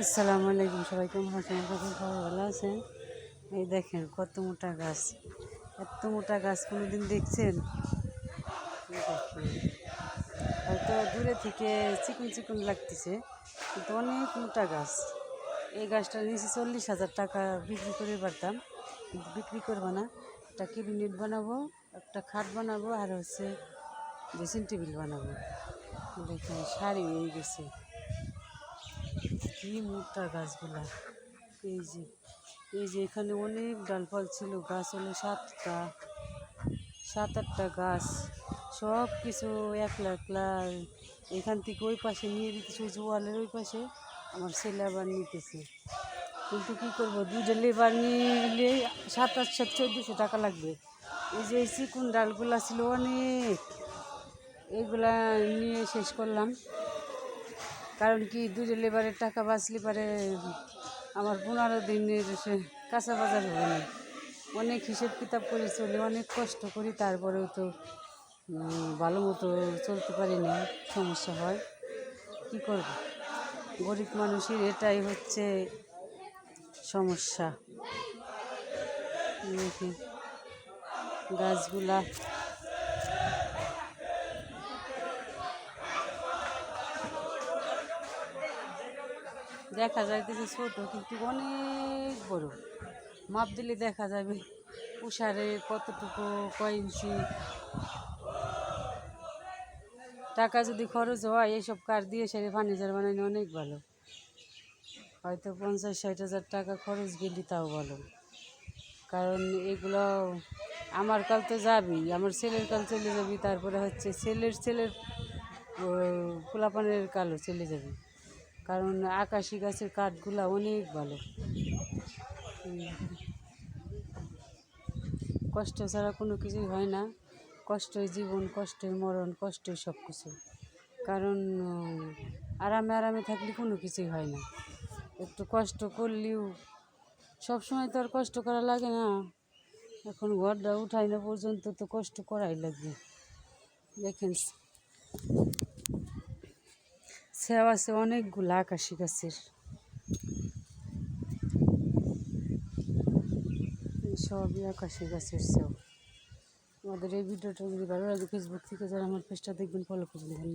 আসসালামু আলাইকুম, সবাই কেমন আছেন? সবাই ভালো আছেন? এই দেখেন কত মোটা গাছ, এত মোটা গাছ কোনোদিন দেখছেন? হয়তো দূরে থেকে চিকন চিকন লাগতেছে, কিন্তু অনেক মোটা গাছ। এই গাছটার নিচে 40,000 টাকা বিক্রি করে পারতাম, কিন্তু বিক্রি করবো না। একটা ক্যাবিনেট বানাবো, একটা খাট বানাবো, আর হচ্ছে ড্রেসিং টেবিল বানাবো। দেখেন সারি হয়ে গেছে, কি মোটা গাছগুলা। এই যে এখানে অনেক ডালপাল ছিল, গাছ হলো 7-8টা গাছ, সব কিছু একলা একলা এখান থেকে ওই পাশে নিয়ে দিতেছে, ওই যে ওয়ালের ওই পাশে আমার ছেলে আবার নিতেছে। কিন্তু কী করবো, দুটো লেবার নিলে 7-8-1400 টাকা লাগবে। এই যে এই চিকুন ডালগুলা ছিল অনেক, এইগুলা নিয়ে শেষ করলাম। কারণ কি, দুটো লেবারের টাকা বাঁচলে পারে আমার 15 দিনের কাঁচা বাজার হবে না। অনেক হিসেব কিতাব করে চলি, অনেক কষ্ট করি, তারপরেও তো ভালো মতো চলতে পারি না, সমস্যা হয়। কী করব, গরিব মানুষের এটাই হচ্ছে সমস্যা। গাছগুলা দেখা যাইতেছে ছোট, কিন্তু অনেক বড়। মাপ দিলে দেখা যাবে উষারে কতটুকু, কয় ইঞ্চি। টাকা যদি খরচ হয় এইসব কাঠ দিয়ে সেরে ফার্নিচার বানানো অনেক ভালো। হয়তো 50-60 হাজার টাকা খরচ গেলে তাও ভালো। কারণ এগুলো আমার কাল তো যাবি, আমার ছেলের কাল চলে যাবি, তারপরে হচ্ছে ছেলের পোলাপানের কালও চলে যাবে। কারণ আকাশি গাছের কাঠগুলা অনেক ভালো। কষ্ট ছাড়া কোনো কিছুই হয় না, কষ্টই জীবন, কষ্টই মরণ, কষ্টই সব কিছু। কারণ আরামে আরামে থাকলে কোনো কিছুই হয় না, একটু কষ্ট করলেও সবসময় তো আর কষ্ট করা লাগে না। এখন ঘরটা উঠাই না পর্যন্ত তো কষ্ট করাই লাগবে। দেখেন সেও আছে অনেকগুলো আকাশি গাছের, সবই আকাশি গাছের সেও। আমাদের এই ভিডিওটা যদি ভালো লাগে, ফেসবুক থেকে যারা আমার পেজটা দেখবেন, ফলো করবেন।